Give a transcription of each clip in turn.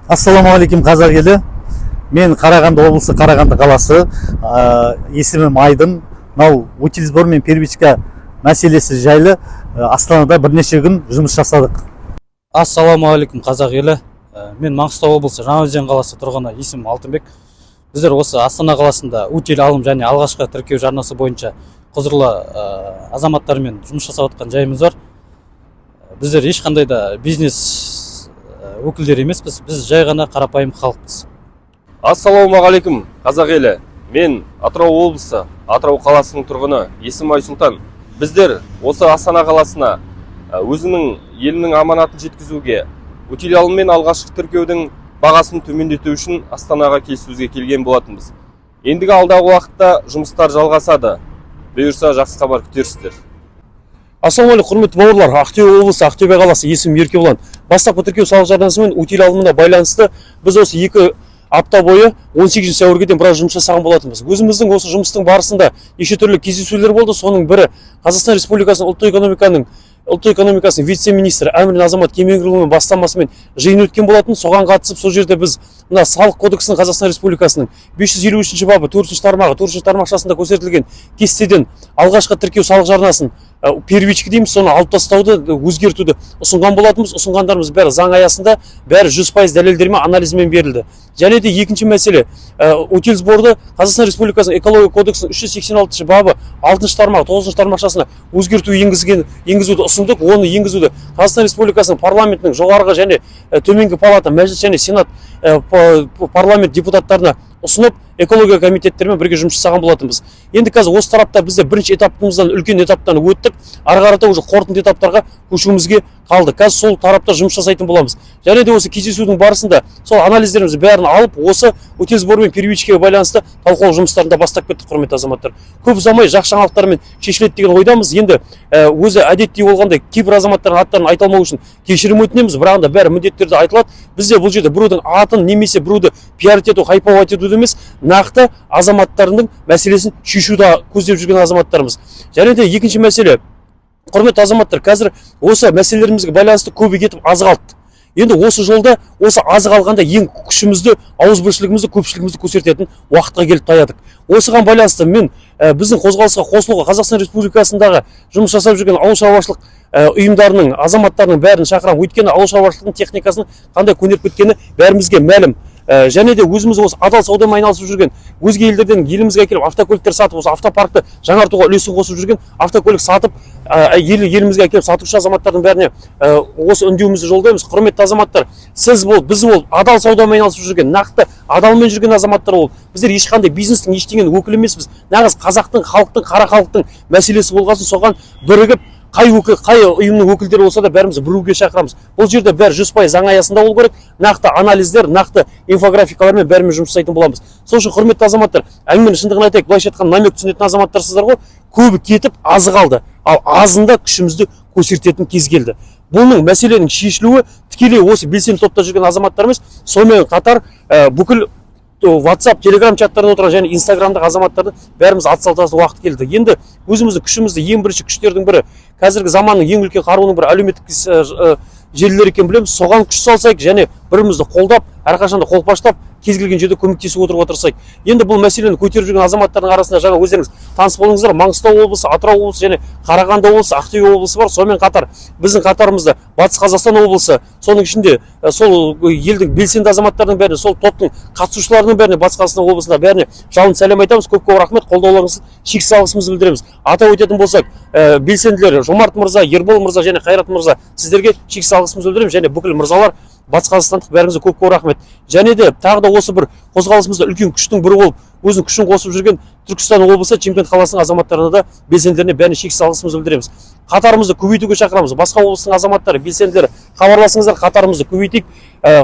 Ассалаумағалейкум қазақ елі. Мен Қарағанды облысы, Қарағанды қаласы. Есімім Айдын. Мынау утилизбор мен первичка мәселесі жайлы Астанада бірнеше күн жұмыс жасадық. Ассалаумағалейкум қазақ елі. Мен Маңғыстау облысы Жаңаөзен қаласы тұрғыны, есімім Алтынбек. Біздер осы Астана қаласында утил алым және алғашқы тіркеу жарнасы бойынша құзырлы азаматтармен жұмыс жасап жатқан жайымыз бар. Біздер ешқандай да бизнес өкілдері емеспіз, біз жай ғана қарапайым халықпыз. Ассалаумағалейкум қазақ елі. Мен Атырау облысы, Атырау қаласының тұрғыны, есімім Айсұлтан. Біздер осы Астана қаласына өзінің елінің аманатын жеткізуге, утил алым мен алғашқы тіркеудің бағасын төмендету үшін Астанаға келіссөзге келген болатынбыз. Ендігі алдағы уақытта жұмыстар жалғасады. Бұйырса жақсы хабар күтерсіздер. Ассалаумағалейкум құрметті бауырлар, Ақтөбе облысы, Ақтөбе қаласы, есімім Еркебұлан. Бастапқы тіркеу салық жарнасы мен утил алымына байланысты біз осы 2 апта бойы 18 сәуірге дейін біраз жұмыс жасаған болатынбыз. Өзіміздің осы жұмыстың барысында неше түрлі кездесулер болды. Соның бірі Қазақстан Республикасының ұлттық экономикасының вице-министрі Әмірин Азамат Кемеңгірұлының бастамасымен жиын өткен болатын. Соған қатысып, сол жерде біз мына салық кодексінің Қазақстан Республикасының 553 бабы 4 тармағы 4 тармақшасында көрсетілген кестеден алғашқы тіркеу салық жарнасын первичка дейміз, соны алып тастауды, өзгертуді ұсынған болатынбыз. Ұсынғандарымыз бәрі заң аясында, бәрі 100% дәлелдермен, анализмен берілді. Және де екінші мәселе, утилизборды Қазақстан Республикасының экология кодексінің 386 бабы 6 тармағы 9 тармақшасына өзгерту енгізуді ұсындық. Оны енгізуді Қазақстан Республикасының парламентінің жоғарғы және төменгі палата, мәжіліс және сенат парламент депутаттарына ұсынып, экология комитеттерімен бірге жұмыс жасаған болатынбыз. Енді қазір осы тарапта бізде бірінші этапымыздан үлкен этаптан өттік, ары қарата уже қорытынды этаптарға көшуімізге қалды. Қазір сол тарапта жұмыс жасайтын боламыз. Және де осы кездесудің барысында сол анализдерімізді бәрін алып, осы утилизбор мен первичкаға байланысты талқылау жұмыстарында бастап кеттік, құрметті азаматтар. Көп ұзамай жақсы жаңалықтармен шешіледі деген ойдамыз. Енді өзі әдетте болғандай кейбір азаматтардың аттарын айта алмау үшін кешірім өтінеміз, бірақ та бәрі міндеттерді айтылады. Бізде бұл жерде біреудің атын немесе біреуді пиарить ету, хайповать ету емес, нақты азаматтардың мәселесін шешуді көздеп жүрген азаматтарымыз. Және де екінші мәселе, құрметті азаматтар, қазір осы мәселелерімізге байланысты көбі кетіп азық алды. Енді осы жолда, осы азық алғанда ең күшімізді, ауызбіршілігімізді, көпшілігімізді көрсететін уақытқа келіп таядық. Осыған байланысты мен біздің қозғалысқа қосылуға Қазақстан Республикасындағы жұмыс жасап жүрген ауыл шаруашылық ұйымдарының, азаматтарының бәрін шақырамын. Өйткені ауыл шаруашылықтың техникасының қандай көнеріп кеткені бәрімізге мәлім. Және де өзіміз осы адал саудамен айналысып жүрген, өзге елдерден елімізге әкеліп автокөліктер сатып, осы автопаркты жаңартуға үлесін қосып жүрген, автокөлік сатып, елімізге әкеліп сатушы азаматтардың бәріне осы үндеуімізді жолдаймыз. Құрметті азаматтар, біз адал саудамен айналысып жүрген, нақты адалмен жүрген азаматтар болып, біздер ешқандай бизнестің ештеңенің өкілі емеспіз. Нағыз қазақтың, халықтың, қара халықтың мәселесі болғасын, соған бірігіп, қай ұйымның өкілдері болса да бәріміз біруге шақырамыз. Бұл жерде бәрі 100% заң аясында болу керек, нақты анализдер, нақты инфографикалармен бәріміз жұмыс жасайтын боламыз. Сол үшін құрметті азаматтар, әңгіменің шындығын айтайық, былайша айтқан намек түсінетін азаматтарсыздар ғой, көбі кетіп азық алды, ал азында күшімізді көрсететін кез келді. Бұның мәселенің шешілуі тікелей осы белсенді топта жүрген азаматтарымыз, сонымен қатар бүкіл WhatsApp, Telegram чаттарында отырған және Instagramдағы азаматтарды бәріміз атсалысатын уақыт келді. Енді өзіміздің күшімізді, ең бірінші күштердің бірі, қазіргі заманның ең үлкен қаруының бірі әлеуметтік желілер екенін білеміз. Соған күш салсайық және бірімізді қолдап, әрқашанда қолпаштап, кез келген жерде көмектесіп отыруға тырысайық. Енді бұл мәселені көтеріп жүрген азаматтардың арасында жаңа өздеріңіз таныс болыңыздар, Маңғыстау облысы, Атырау облысы және Қарағанды облысы, Ақтөбе облысы бар. Сонымен қатар біздің қатарымызда Батыс Қазақстан облысы, соның ішінде сол елдің белсенді азаматтарының бәріне, сол топтың қатысушыларының бәріне, Батыс Қазақстан облысында бәріне жалын сәлем айтамыз. Көп рахмет, қолдауларыңызды шексіз алғысымызды білдіреміз. Атап өтетін болсақ, белсенділер Жомарт мырза, Ербол мырза және Қайрат мырза, сіздерге шексіз алғысымызды білдіреміз және бүкіл мырзалар, Батыс Қазақстандық бәріңізге көп рахмет. Және де тағы да осы бір қозғалысымызда үлкен күштің бірі болып, өзінің күшін қосып жүрген Түркістан облысы, Шымкент қаласының азаматтарына да белсенділеріне бәріне шексіз алғысымызды білдіреміз. Қатарымызды көбейтуге шақырамыз. Басқа облыстың азаматтары, белсенділері, хабарласыңыздар, қатарымызды көбейтейік.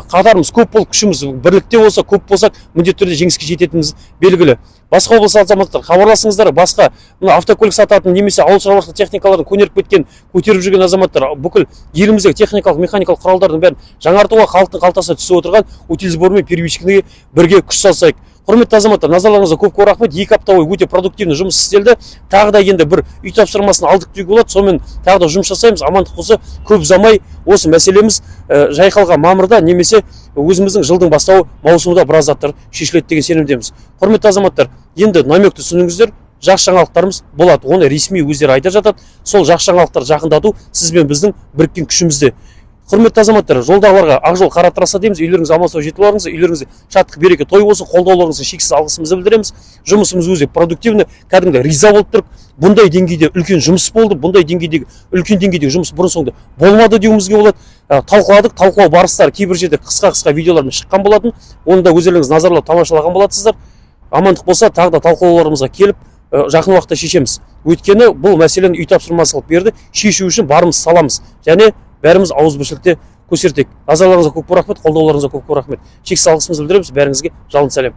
Қатарымыз көп болып, күшіміз бірлікте болса, көп болсақ, міндетті түрде жеңіске жететініміз белгілі. Басқа облыс азаматтар, хабарласыңыздар, басқа автокөлік сататын немесе ауыл шаруашылық техникаларын көнеріп кеткен, көтеріп жүрген азаматтар, бүкіл еліміздегі техникалық, механикалық құралдардың бәрін жаңартуға халықтың қалтасына түсіп отырған утилизбор мен первичкаға бірге күш салсайық. Құрметті азаматтар, назарларыңызға көп рахмет. 2 апта бойы өте продуктивный жұмыс істелді. Тағы да енді бір үй тапсырмасын алдық деуге болады. Сонымен тағы да жұмыс жасаймыз. Амандық болса, көп ұзамай осы мәселеміз жайқалған мамырда немесе өзіміздің жылдың бастауы маусымда біраз заттар шешіледі деген сенімдеміз. Құрметті азаматтар, енді намекті түсініңіздер. Жақсы жаңалықтарымыз болады. Оны ресми өздері айта жатады. Сол жақсы жаңалықтар жақындату сіз бен біздің біріккен күшімізде. Құрметті азаматтар, жолдағыларға ақ жол қара трасса дейміз. Үйлеріңіз аман сау жетіп алыңыз, үйлеріңізде шаттық береке той болсын, қолдауларыңызға шексіз алғысымызды білдіреміз. Жұмысымыз өзі продуктивный, кәдімгі риза болып тұрып, бұндай деңгейде үлкен жұмыс болды, бұндай деңгейдегі үлкен деңгейдегі жұмыс бұрын соңды болмады деуімізге болады. Талқыладық, талқылау барыстары кейбір жерде қысқа видеолармен шыққан болатын. Оны да өздеріңіз назарлап тамашалаған болатсыздар. Амандық болса, тағы да талқылауларымызға келіп жақын уақытта шешеміз. Өйткені бұл мәселені үй тапсырмасы қылып берді, шешу үшін барымыз саламыз. Және бәріміз ауызбіршілікте көрсетейік. Назарларыңызға көп рахмет, қолдауларыңызға көп рахмет. Шексіз алғысымызды білдіреміз. Бәріңізге жалын сәлем.